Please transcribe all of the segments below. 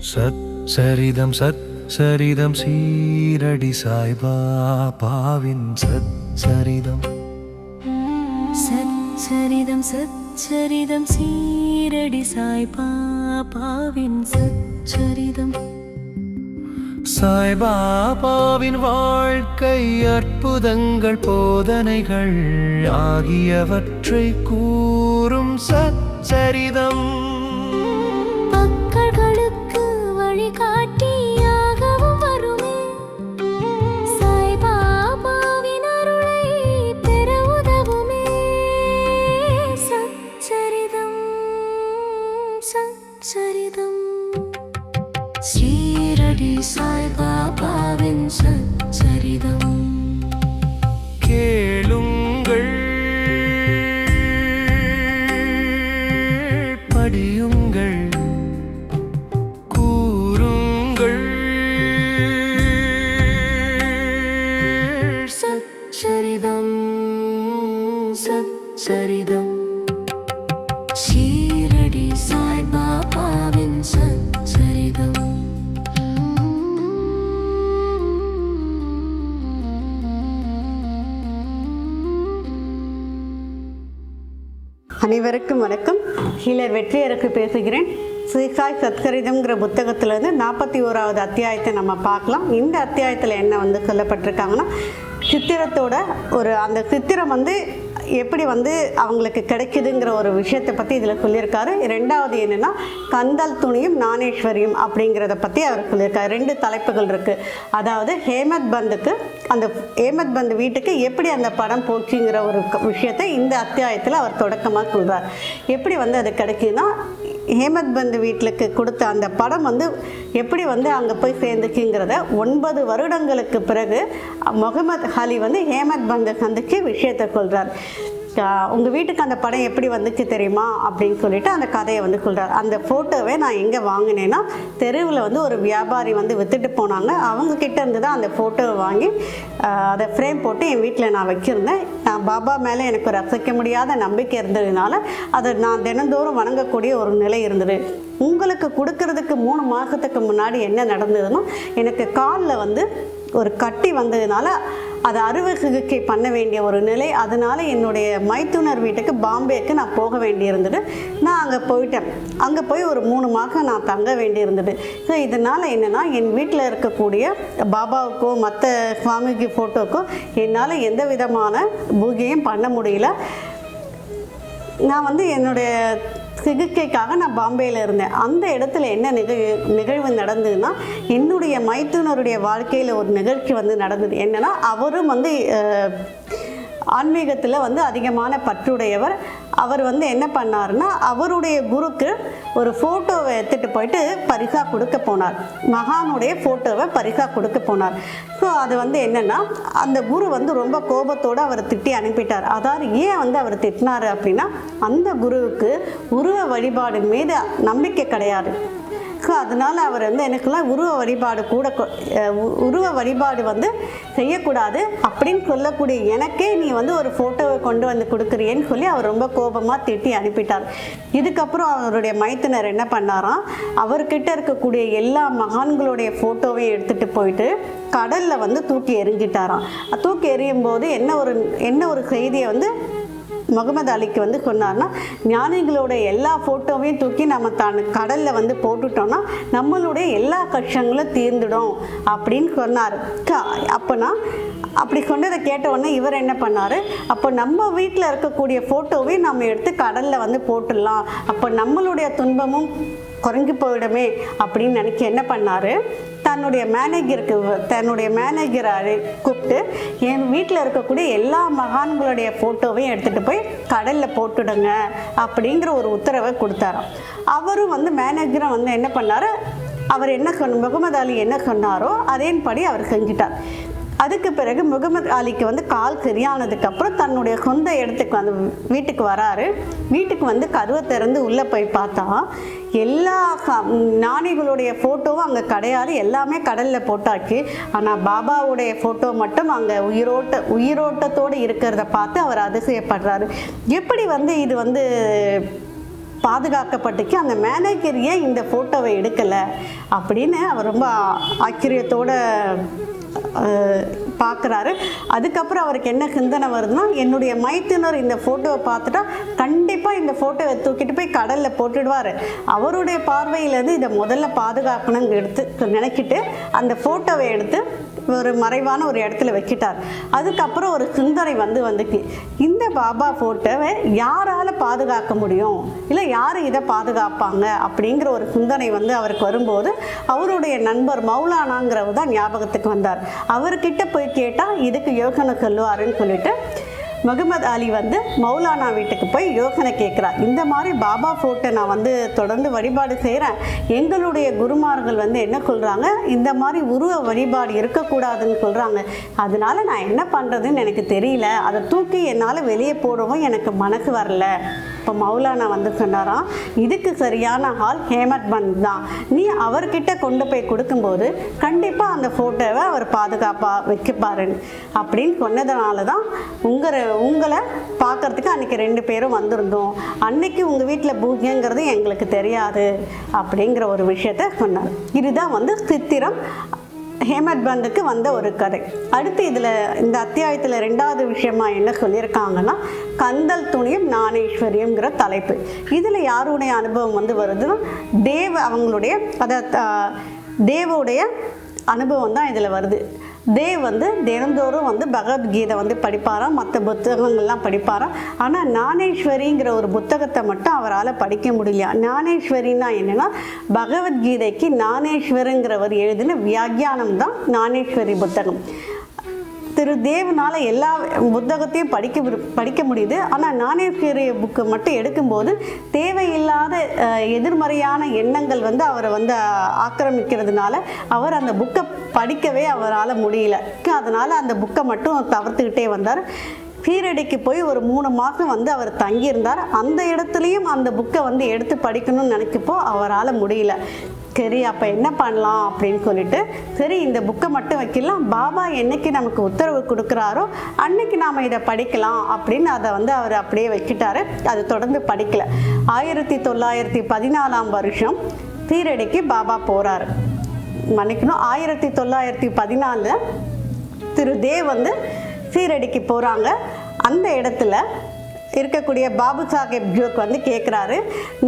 சத் சரிதம் சத் சரிதம் சீரடி சாய்பாபாவின் சத் சரிதம் சச்சரிதம் சச்சரிதம் சீரடி சாய்பாபாவின் சச்சரிதம். சாய்பாபாவின் வாழ்க்கை அற்புதங்கள் போதனைகள் ஆகியவற்றை கூறும் சச்சரிதம். மக்களுக்கு வழிகாட்டியாகவும் வருமே சாய்பாபாவின் அருளை பெற உதவுமே சச்சரிதம் சச்சரிதம். சீரடி சாய்பாபாவின் சச்சரிதம். கேளுங்கள், படியுங்கள், கூறுங்கள். சச்சரிதம் சச்சரிதம். சீரடி சாய்பாபாவின் சச்சரிதம். அனைவருக்கும் வணக்கம். ஹீலர் வெற்றியருக்கு பேசுகிறேன். ஸ்ரீசாய் சத்கரிதம்ங்கிற புத்தகத்திலேருந்து 41வது அத்தியாயத்தை நம்ம பார்க்கலாம். இந்த அத்தியாயத்தில் என்ன சொல்லப்பட்டிருக்காங்கன்னா, சித்திரத்தோட அந்த சித்திரம் எப்படி அவங்களுக்கு கிடைக்குதுங்கிற ஒரு விஷயத்தை பற்றி இதில் சொல்லியிருக்காரு. ரெண்டாவது என்னென்னா, கந்தல் துணியும் ஞானேஸ்வரியும் அப்படிங்கிறத பற்றி அவர் சொல்லியிருக்காரு. 2 தலைப்புகள் இருக்குது. அதாவது ஹேமத் பந்த் வீட்டுக்கு எப்படி அந்த படம் போச்சுங்கிற ஒரு விஷயத்தை இந்த அத்தியாயத்தில் அவர் தொடக்கமாக சொல்கிறார். எப்படி அது கிடைக்குதுன்னா, ஹேமத் பந்த் வீட்டுக்கு கொடுத்த அந்த படம் எப்படி அங்கே போய் சேர்ந்துச்சுங்கிறத 9 வருடங்களுக்கு பிறகு முகமது அலி ஹேமத் பந்தை சந்திச்சு விஷயத்தை சொல்கிறார். உங்கள் வீட்டுக்கு அந்த படம் எப்படி வந்துச்சு தெரியுமா அப்படின்னு சொல்லிட்டு அந்த கதையை சொல்கிறார். அந்த ஃபோட்டோவை நான் எங்கே வாங்கினேன்னா, தெருவில் ஒரு வியாபாரி விற்றுட்டு போனாங்க. அவங்கக்கிட்ட இருந்து தான் அந்த ஃபோட்டோவை வாங்கி அதை ஃப்ரேம் போட்டு என் வீட்டில் நான் வச்சுருந்தேன். நான் பாபா மேலே எனக்கு ஒரு அசைக்க முடியாத நம்பிக்கை இருந்ததுனால அதை நான் தினந்தோறும் வணங்கக்கூடிய ஒரு நிலை இருந்தது. உங்களுக்கு கொடுக்கறதுக்கு 3 மாதத்துக்கு முன்னாடி என்ன நடந்ததுன்னா, எனக்கு காலில் ஒரு கட்டி வந்ததுனால அதை அறுவை சிகிச்சை பண்ண வேண்டிய ஒரு நிலை. அதனால் என்னுடைய மைத்துனர் வீட்டுக்கு பாம்பேக்கு நான் போக வேண்டியிருந்தது. நான் அங்கே போயிட்டேன். அங்கே போய் ஒரு 3 மாதம் நான் தங்க வேண்டியிருந்தது. ஸோ இதனால் என்னென்னா, என் வீட்டில் இருக்கக்கூடிய பாபாவுக்கோ மற்ற சுவாமிஜி ஃபோட்டோக்கோ என்னால் எந்த விதமான பூஜையும் பண்ண முடியல. நான் என்னுடைய சிகிச்சைக்காக நான் பாம்பேயில் இருந்தேன். அந்த இடத்துல என்ன நிகழ்வு நடந்ததுன்னா, என்னுடைய மைத்துனருடைய வாழ்க்கையில் ஒரு நிகழ்ச்சி நடந்தது. என்னென்னா, அவரும் ஆன்மீகத்தில் அதிகமான பற்றுடையவர். அவர் என்ன பண்ணார்னா, அவருடைய குருக்கு ஒரு ஃபோட்டோவை எடுத்துகிட்டு போயிட்டு பரிசாக கொடுக்க போனார். மகானுடைய ஃபோட்டோவை பரிசாக கொடுக்க போனார். ஸோ அது என்னென்னா, அந்த குரு ரொம்ப கோபத்தோடு அவர் திட்டி அனுப்பிட்டார். அதாவது ஏன் அவர் திட்டினார் அப்படின்னா, அந்த குருவுக்கு உருவ வழிபாடு மீது நம்பிக்கை கிடையாது. ஸோ அதனால் அவர் எனக்கெல்லாம் உருவ வழிபாடு செய்யக்கூடாது அப்படின்னு சொல்லக்கூடிய எனக்கே நீ ஒரு ஃபோட்டோவை கொண்டு கொடுக்குறியேன்னு சொல்லி அவர் ரொம்ப கோபமாக திட்டி அனுப்பிட்டார். இதுக்கப்புறம் அவருடைய மைத்துனர் என்ன பண்ணாராம், அவர்கிட்ட இருக்கக்கூடிய எல்லா மகான்களுடைய ஃபோட்டோவையும் எடுத்துகிட்டு போயிட்டு கடலில் தூக்கி எறிஞ்சிட்டாராம். தூக்கி எறியும் போது என்ன ஒரு செய்தியை முகமது அலிக்கு சொன்னார்னா, ஞானிகளோட எல்லா ஃபோட்டோவையும் தூக்கி நம்ம கடலில் போட்டுட்டோம்னா நம்மளுடைய எல்லா கஷ்டங்களும் தீர்ந்துடும் அப்படின்னு சொன்னார். அப்போனா அப்படி சொன்னதை கேட்ட உடனே இவர் என்ன பண்ணார், அப்போ நம்ம வீட்டில் இருக்கக்கூடிய ஃபோட்டோவை நம்ம எடுத்து கடலில் போட்டுடலாம், அப்போ நம்மளுடைய துன்பமும் குறைஞ்சி போயிடுமே அப்படின்னு நினைக்க என்ன பண்ணார், தன்னுடைய மேனேஜரை கூப்பிட்டு என் வீட்டில் இருக்கக்கூடிய எல்லா மகான்களுடைய ஃபோட்டோவையும் எடுத்துகிட்டு போய் கடலில் போட்டுடுங்க அப்படிங்கிற ஒரு உத்தரவை கொடுத்தாராம். அவரும் மேனேஜரும் என்ன பண்ணார், அவர் முகமது அலி என்ன சொன்னாரோ அதேபடி அவர் செஞ்சிட்டார். அதுக்கு பிறகு முகமது அலிக்கு கால் சரியானதுக்கப்புறம் தன்னுடைய சொந்த இடத்துக்கு வீட்டுக்கு வராரு. வீட்டுக்கு கதவை திறந்து உள்ளே போய் பார்த்தா எல்லா ஞானிகளுடைய ஃபோட்டோவும் அங்கே கிடையாது, எல்லாமே கடலில் போட்டாச்சு. ஆனால் பாபாவுடைய ஃபோட்டோ மட்டும் அங்கே உயிரோட்டத்தோடு இருக்கிறத பார்த்து அவர் அதிசயப்படுறாரு. எப்படி இது பாதுகாக்கப்பட்டுச்சு, அந்த மேனேஜர் ஏன் இந்த ஃபோட்டோவை எடுக்கலை அப்படின்னு அவர் ரொம்ப ஆச்சரியத்தோடு பார்க்குறாரு. அதுக்கப்புறம் அவருக்கு என்ன சிந்தனை வருதுன்னா, என்னுடைய மைத்துனர் இந்த ஃபோட்டோவை பார்த்துட்டா கண்டிப்பாக இந்த ஃபோட்டோவை தூக்கிட்டு போய் கடலில் போட்டுடுவார், அவருடைய பார்வையிலேருந்து இதை முதல்ல பாதுகாக்கணும்னு எடுத்து நினைக்கிட்டு அந்த ஃபோட்டோவை எடுத்து ஒரு மறைவான ஒரு இடத்துல வச்சுட்டார். அதுக்கப்புறம் ஒரு சிந்தனை வந்துச்சு, இந்த பாபா ஃபோட்டோவை யாரால் பாதுகாக்க முடியும், இல்லை யார் இதை பாதுகாப்பாங்க அப்படிங்கிற ஒரு சிந்தனை அவருக்கு வரும்போது அவருடைய நண்பர் மௌலானாங்கிறவர் தான் ஞாபகத்துக்கு வந்தார். அவர்கிட்ட போய் கேட்டால் இதுக்கு யோசனை சொல்லுவாருன்னு சொல்லிட்டு முகமது அலி மௌலானா வீட்டுக்கு போய் யோசனை கேட்குறார். இந்த மாதிரி பாபா ஃபோட்டோ நான் தொடர்ந்து வழிபாடு செய்கிறேன், எங்களுடைய குருமார்கள் என்ன சொல்கிறாங்க, இந்த மாதிரி உருவ வழிபாடு இருக்கக்கூடாதுன்னு சொல்கிறாங்க, அதனால நான் என்ன பண்ணுறதுன்னு எனக்கு தெரியல, அதை தூக்கி என்னால் வெளியே போடவும் எனக்கு மனசு வரல. இப்போ மௌலானா சொன்னாராம், இதுக்கு சரியான ஆள் ஹேமத் பந்த் தான், நீ அவர்கிட்ட கொண்டு போய் கொடுக்கும்போது கண்டிப்பாக அந்த ஃபோட்டோவை அவர் பாதுகாப்பாக வைக்கப்பாருன்னு அப்படின்னு சொன்னதுனால தான் உங்களை பார்க்கறதுக்கு அன்றைக்கி 2 பேரும் வந்திருந்தோம், அன்னைக்கு உங்கள் வீட்டில் பூஜைங்கிறது எங்களுக்கு தெரியாது அப்படிங்கிற ஒரு விஷயத்த சொன்னார். இதுதான் சித்திரம் ஹேமத் பந்துக்கு வந்த ஒரு கதை. அடுத்து இதில் இந்த அத்தியாயத்தில் 2வது விஷயமா என்ன சொல்லியிருக்காங்கன்னா, கந்தல் துணியும் ஞானேஸ்வரியம்ங்கிற தலைப்பு. இதில் யாருடைய அனுபவம் வருதுன்னா, அவங்களுடைய தேவோடைய அனுபவம் தான் இதில் வருது. தேவ் தினந்தோறும் பகவத்கீதை படிப்பாராம், மற்ற புத்தகங்கள்லாம் படிப்பாராம். ஆனால் ஞானேஸ்வரிங்கிற ஒரு புத்தகத்தை மட்டும் அவரால் படிக்க முடியலையா. ஞானேஸ்வரின்னா என்னென்னா, பகவத்கீதைக்கு ஞானேஸ்வரங்கிறவர் எழுதின வியாக்கியானம் தான் ஞானேஸ்வரி புத்தகம். திரு தேவனால் எல்லா புத்தகத்தையும் படிக்க முடியுது. ஆனால் ஞானேஸ்வரி புக்கு மட்டும் எடுக்கும்போது தேவையில்லாத எதிர்மறையான எண்ணங்கள் அவரை ஆக்கிரமிக்கிறதுனால அவர் அந்த புக்கை படிக்கவே அவரால் முடியல. அதனால் அந்த புக்கை மட்டும் தவிர்த்துக்கிட்டே வந்தார். கீரடிக்கு போய் ஒரு 3 மாதம் அவர் தங்கியிருந்தார். அந்த இடத்துலையும் அந்த புக்கை எடுத்து படிக்கணும்னு நினைக்கப்போ அவரால் முடியல. சரி, அப்போ என்ன பண்ணலாம் அப்படின்னு சொல்லிட்டு, சரி இந்த புக்கை மட்டும் வைக்கலாம், பாபா என்னைக்கு நமக்கு உத்தரவு கொடுக்குறாரோ அன்னைக்கு நாம் இதை படிக்கலாம் அப்படின்னு அதை அவர் அப்படியே வச்சுட்டாரு. அது தொடர்ந்து படிக்கல. 1914ஆம் வருஷம் கீரடிக்கு பாபா போகிறாரு. மன்னிக்கணும், 1914 திரு தேவ் கீரடிக்கு போகிறாங்க. அந்த இடத்துல இருக்கக்கூடிய பாபு சாஹேப் ஜோக் கேட்குறாரு,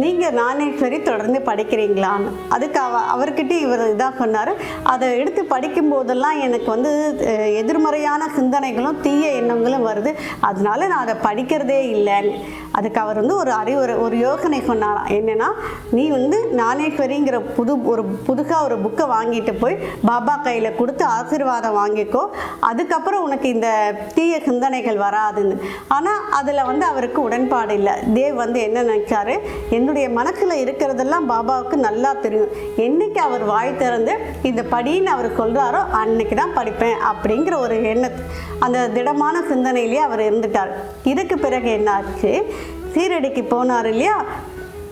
நீங்கள் ஞானேஸ்வரி தொடர்ந்து படிக்கிறீங்களான்னு. அதுக்கு அவர்கிட்ட இவர் இதாக சொன்னார், அதை எடுத்து படிக்கும்போதெல்லாம் எனக்கு எதிர்மறையான சிந்தனைகளும் தீய எண்ணங்களும் வருது, அதனால நான் அதை படிக்கிறதே இல்லைன்னு. அதுக்கு அவர் ஒரு யோசனை சொன்னாராம். என்னென்னா, நீ ஞானேஸ்வரிங்கிற புதுசாக ஒரு புக்கை வாங்கிட்டு போய் பாபா கையில் கொடுத்து ஆசீர்வாதம் வாங்கிக்கோ, அதுக்கப்புறம் உனக்கு இந்த தீய சிந்தனைகள் வராதுன்னு. ஆனால் அதில் அவருக்கு உடன்பாடு இல்லை. தேவ் என்ன நினைச்சாரு, என்னுடைய மனசில் இருக்கிறதெல்லாம் பாபாவுக்கு நல்லா தெரியும், என்னைக்கு அவர் வாய் திறந்து இந்த படின்னு அவர் சொல்கிறாரோ அன்னைக்கு தான் படிப்பேன் அப்படிங்கிற ஒரு அந்த திடமான சிந்தனையிலேயே அவர் இருந்துட்டார். இதுக்கு பிறகு என்னாச்சு, சீரடிக்கு போனார் இல்லையா,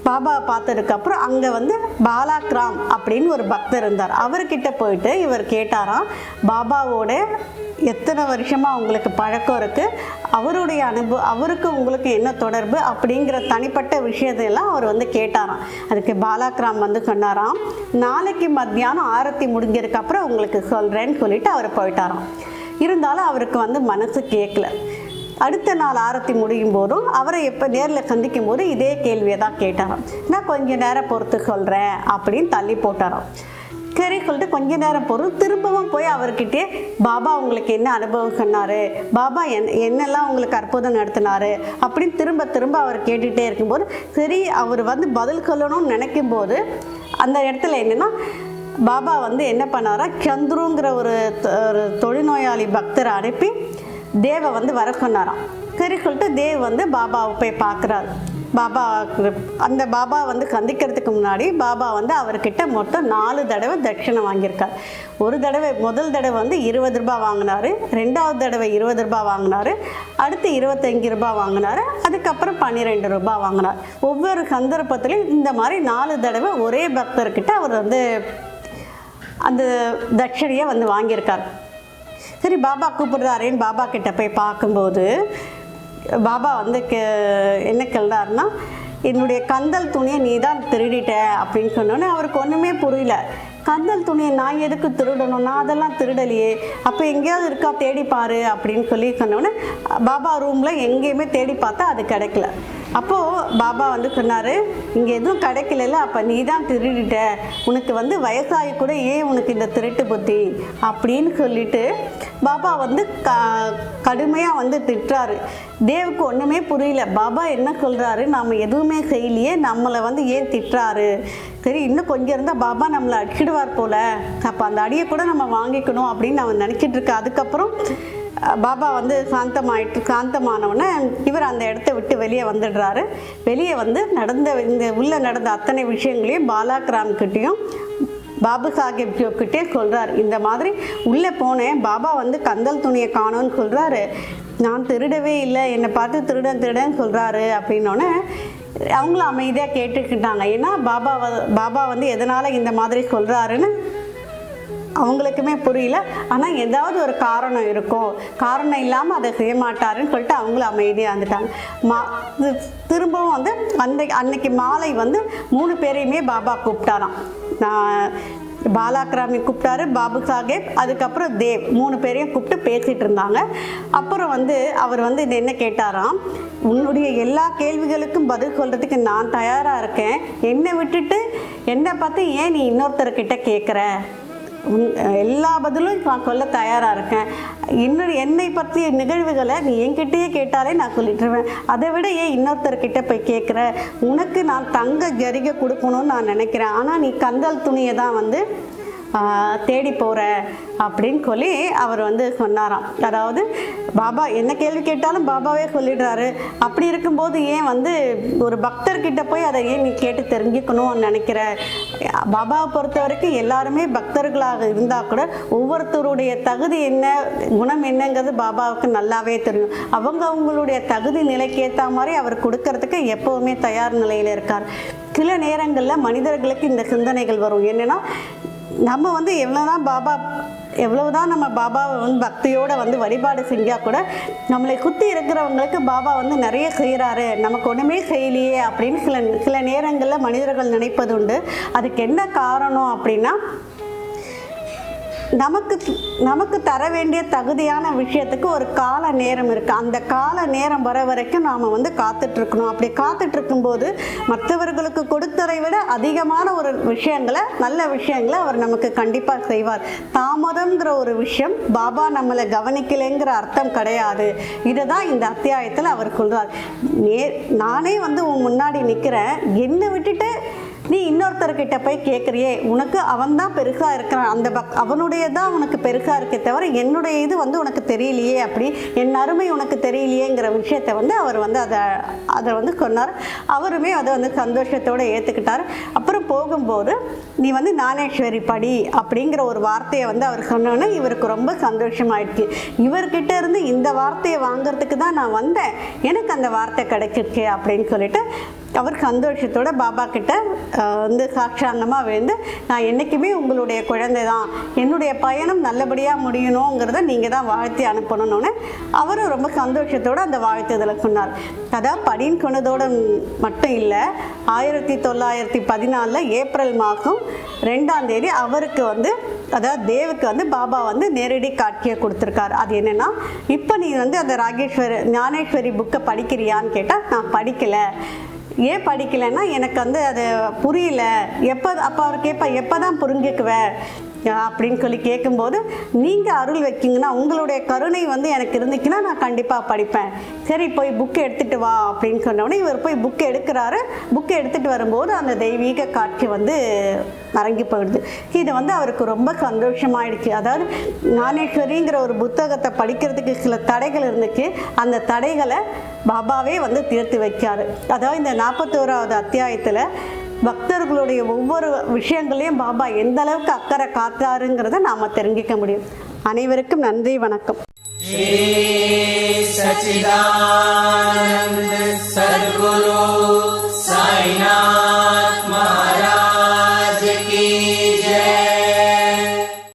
பாபா பார்த்ததுக்கப்புறம் அங்கே பாலாக்ராம் அப்படின்னு ஒரு பக்தர் இருந்தார். அவர்கிட்ட போயிட்டு இவர் கேட்டாராம், பாபாவோட எத்தனை வருஷமாக உங்களுக்கு பழக்கம் இருக்குது, அவருடைய அவருக்கு உங்களுக்கு என்ன தொடர்பு அப்படிங்கிற தனிப்பட்ட விஷயத்தையெல்லாம் அவர் கேட்டாராம். அதுக்கு பாலாக்ராம் சொன்னாராம், நாளைக்கு மத்தியானம் ஆரத்தி முடிஞ்சதுக்கப்புறம் உங்களுக்கு சொல்கிறேன்னு சொல்லிட்டு அவர் போயிட்டாராம். இருந்தாலும் அவருக்கு மனசு கேட்கல. அடுத்த நாள் ஆரத்தி முடியும் போதும் அவரை எப்போ நேரில் சந்திக்கும் போது இதே கேள்வியை தான் கேட்டாராம். நான் கொஞ்சம் நேரம் பொறுத்து சொல்கிறேன் அப்படின்னு தள்ளி போட்டாராம். சரி சொல்லிட்டு கொஞ்ச நேரம் பொருள் திரும்பவும் போய் அவர்கிட்டே, பாபா உங்களுக்கு என்ன அனுபவம் சொன்னார், பாபா என்னெல்லாம் உங்களுக்கு அற்புதம் நடத்தினார் அப்படின்னு திரும்ப திரும்ப அவர் கேட்டுகிட்டே இருக்கும்போது, சரி அவர் பதில் சொல்லணும்னு நினைக்கும் போது அந்த இடத்துல என்னென்னா, பாபா என்ன பண்ணாரா, சந்துருங்கிற ஒரு தொழுநோயாளி பக்தரை அனுப்பி தேவை வர சொன்னாராம். சரி சொல்லிட்டு தேவ் பாபாவை போய் பார்க்குறாரு. பாபா அந்த பாபா சந்திக்கிறதுக்கு முன்னாடி பாபா அவர்கிட்ட மொத்தம் 4 தடவை தட்சிணை வாங்கியிருக்கார். ஒரு தடவை முதல் தடவை 20 ரூபாய் வாங்கினார், 2வது தடவை 20 ரூபாய் வாங்கினார், அடுத்து 25 ரூபாய் வாங்கினார், அதுக்கப்புறம் 12 ரூபாய் வாங்கினார். ஒவ்வொரு சந்தர்ப்பத்திலையும் இந்த மாதிரி 4 தடவை ஒரே பக்தர்கிட்ட அவர் அந்த தட்சணையை வாங்கியிருக்கார். சரி, பாபா கூப்பிடுறாரேன்னு பாபா கிட்ட போய் பார்க்கும்போது பாபா என்ன சொல்கிறாருன்னா, என்னுடைய கந்தல் துணியை நீ தான் திருடிட்ட அப்படின்னு சொன்னோன்னே அவருக்கு ஒன்றுமே புரியல. கந்தல் துணியை நான் எதுக்கு திருடணும், நான் அதெல்லாம் திருடலையே, அப்போ எங்கேயாவது இருக்கா தேடி பாரு அப்படின்னு சொல்லி சொன்னோன்னே பாபா ரூமில் எங்கேயுமே தேடி பார்த்தா அது கிடைக்கல. அப்போது பாபா வந்து சொன்னார், இங்கே எதுவும் கிடைக்கல, அப்போ நீ தான் திருடிட்ட, உனக்கு வந்து வயசாகி கூட ஏன் உனக்கு இந்த திருட்டு புத்தி அப்படின்னு சொல்லிட்டு பாபா வந்து கடுமையாக வந்து திட்டுறாரு. தேவுக்கு ஒன்றுமே புரியல. பாபா என்ன சொல்கிறாரு, நம்ம எதுவுமே செய்யலையே, நம்மளை வந்து ஏன் திட்டுறாரு, சரி இன்னும் கொஞ்சம் இருந்தால் பாபா நம்மளை அடிச்சிடுவார் போல, அப்போ அந்த அடியை கூட நம்ம வாங்கிக்கணும் அப்படின்னு அவன் நினச்சிட்டு இருக்க. அதுக்கப்புறம் பாபா வந்து சாந்தமானவுடனே இவர் அந்த இடத்த விட்டு வெளியே வந்துடுறாரு. வெளியே வந்து உள்ளே நடந்த அத்தனை விஷயங்களையும் பாலாக்ராம்கிட்டையும் பாபு சாஹேப் ஜோக்கிட்டே சொல்கிறார். இந்த மாதிரி உள்ளே போனேன், பாபா வந்து கந்தல் துணியை காணோன்னு சொல்கிறாரு, நான் திருடவே இல்லை, என்னை பார்த்து திருடன்னு சொல்கிறாரு அப்படின்னோடனே அவங்களும் அமைதியாக கேட்டுக்கிட்டாங்க. ஏன்னா பாபா வந்து எதனால் இந்த மாதிரி சொல்கிறாருன்னு அவங்களுக்குமே புரியல. ஆனால் ஏதாவது ஒரு காரணம் இருக்கும், காரணம் இல்லாமல் அதை செய்ய மாட்டாருன்னு சொல்லிட்டு அவங்களும் அமைதியாக இருந்துட்டாங்க. திரும்பவும் வந்து அன்னைக்கு மாலை வந்து 3 பேரையுமே பாபா கூப்பிட்டாராம். பாலாக்ராமி கூப்பிட்டாரு, பாபு சாஹேப், அதுக்கப்புறம் தேவ், 3 பேரையும் கூப்பிட்டு பேசிகிட்டு இருந்தாங்க. அப்புறம் வந்து அவர் வந்து என்ன கேட்டாராம், உன்னுடைய எல்லா கேள்விகளுக்கும் பதில் சொல்கிறதுக்கு நான் தயாராக இருக்கேன், என்னை விட்டுட்டு என்னை பார்த்து ஏன் நீ இன்னொருத்தர்கிட்ட கேட்குற, எல்லா பதிலும் நான் சொல்ல தயாராக இருக்கேன், என்னை பற்றிய நிகழ்வுகளை நீ என்கிட்டயே கேட்டாலே நான் சொல்லிட்டுருவேன், அதை விட ஏன் இன்னொருத்தர்கிட்ட போய் கேட்குற, உனக்கு நான் தங்க ஜரிகை கொடுக்கணும்னு நான் நினைக்கிறேன், ஆனால் நீ கந்தல் துணியை தான் வந்து தேடி போகிற அப்படின்னு சொல்லி அவர் வந்து சொன்னாராம். அதாவது பாபா என்ன கேள்வி கேட்டாலும் பாபாவே சொல்லிடுறாரு, அப்படி இருக்கும்போது ஏன் வந்து ஒரு பக்தர்கிட்ட போய் அதை ஏன் நீ கேட்டு தெரிஞ்சுக்கணும்னு நினைக்கிற. பாபாவை பொறுத்த வரைக்கும் எல்லாருமே பக்தர்களாக இருந்தால் கூட ஒவ்வொருத்தருடைய தகுதி என்ன, குணம் என்னங்கிறது பாபாவுக்கு நல்லாவே தெரியும். அவங்களுடைய தகுதி நிலைக்கு ஏற்ற மாதிரி அவர் கொடுக்கறதுக்கு எப்போவுமே தயார் நிலையில் இருக்கார். சில நேரங்களில் மனிதர்களுக்கு இந்த சிந்தனைகள் வரும். என்னென்னா, நம்ம வந்து எவ்வளவுதான் நம்ம பாபாவை வந்து பக்தியோடு வந்து வழிபாடு செஞ்சால் கூட நம்மளை சுற்றி இருக்கிறவங்களுக்கு பாபா வந்து நிறைய செய்கிறாரு, நமக்கு ஒன்றுமே செய்யலையே அப்படின்னு சில நேரங்களில் மனிதர்கள் நினைப்பது உண்டு. அதுக்கு என்ன காரணம் அப்படின்னா, நமக்கு தர வேண்டிய தகுதியான விஷயத்துக்கு ஒரு கால நேரம் இருக்குது. அந்த கால நேரம் வர வரைக்கும் நாம் வந்து காத்துட்ருக்கணும். அப்படி காத்துட்ருக்கும்போது மற்றவர்களுக்கு கொடுத்ததை விட அதிகமான ஒரு விஷயங்களை, நல்ல விஷயங்களை அவர் நமக்கு கண்டிப்பாக செய்வார். தாமதம்ங்கிற ஒரு விஷயம் பாபா நம்மளை கவனிக்கலைங்கிற அர்த்தம் கிடையாது. இதை தான் இந்த அத்தியாயத்தில் அவர் சொல்கிறார். நானே வந்து உன் முன்னாடி நிற்கிறேன், என்னை விட்டுட்டு நீ இன்னொருத்தர்கிட்ட போய் கேட்குறியே, உனக்கு அவன் தான் பெருசாக இருக்கிறான், அவனுடைய தான் உனக்கு பெருசாக இருக்கே தவிர என்னுடைய இது வந்து உனக்கு தெரியலையே, அப்படி என் அருமை உனக்கு தெரியலையேங்கிற விஷயத்தை வந்து அவர் வந்து அதை வந்து சொன்னார். அவருமே அதை வந்து சந்தோஷத்தோடு ஏற்றுக்கிட்டார். அப்புறம் போகும்போது நீ வந்து ஞானேஸ்வரி படி அப்படிங்கிற ஒரு வார்த்தையை வந்து அவர் சொன்னோன்னே இவருக்கு ரொம்ப சந்தோஷமாயிடுச்சு. இவர்கிட்ட இருந்து இந்த வார்த்தையை வாங்கிறதுக்கு தான் நான் வந்தேன், எனக்கு அந்த வார்த்தை கிடைச்சிருச்சு அப்படின்னு சொல்லிட்டு அவர் சந்தோஷத்தோட பாபா கிட்ட வந்து சாட்சாங்கமாக விழுந்து, நான் என்றைக்குமே உங்களுடைய குழந்தை தான், என்னுடைய பயணம் நல்லபடியாக முடியணுங்கிறத நீங்கள் தான் வாழ்த்தி அனுப்பணும்னு அவரும் ரொம்ப சந்தோஷத்தோடு அந்த வாழ்த்துதலை சொன்னார். அதான் படின்னு சொன்னதோடு மட்டும் இல்லை, 1914 ஏப்ரல் மாதம் 2ஆம் தேதி அவருக்கு வந்து, அதாவது தேவுக்கு வந்து பாபா வந்து நேரடி காட்சியை கொடுத்துருக்காரு. அது என்னென்னா, இப்போ நீ வந்து அந்த ஞானேஸ்வரி புக்கை படிக்கிறியான்னு கேட்டால் நான் படிக்கலை. ஏன் படிக்கலைன்னா எனக்கு வந்து அது புரியல. அப்போ அவர் கேட்பா, எப்போ தான் புரிஞ்சுக்குவ அப்படின்னு சொல்லி கேட்கும்போது, நீங்கள் அருள் வைக்கிங்கன்னா, உங்களுடைய கருணை வந்து எனக்கு இருந்துச்சுன்னா நான் கண்டிப்பாக படிப்பேன், சரி போய் புக்கு எடுத்துகிட்டு வா அப்படின்னு சொன்னோடனே இவர் போய் புக்கு எடுக்கிறாரு. புக்கு எடுத்துகிட்டு வரும்போது அந்த தெய்வீக காட்சி வந்து மறங்கி போயிடுது. இது வந்து அவருக்கு ரொம்ப சந்தோஷமாயிடுச்சு. அதாவது ஞானேஸ்வரிங்கிற ஒரு புத்தகத்தை படிக்கிறதுக்கு சில தடைகள் இருந்துச்சு, அந்த தடைகளை பாபாவே வந்து தீர்த்து வைக்காரு. அதாவது இந்த 41வது அத்தியாயத்தில் பக்தர்களுடைய ஒவ்வொரு விஷயங்களையும் பாபா எந்த அளவுக்கு அக்கறை காத்தாருங்கிறத நாம தெரிஞ்சிக்க முடியும். அனைவருக்கும் நன்றி, வணக்கம். சச்சிதானந்த சத்குரு சாய்நாத்.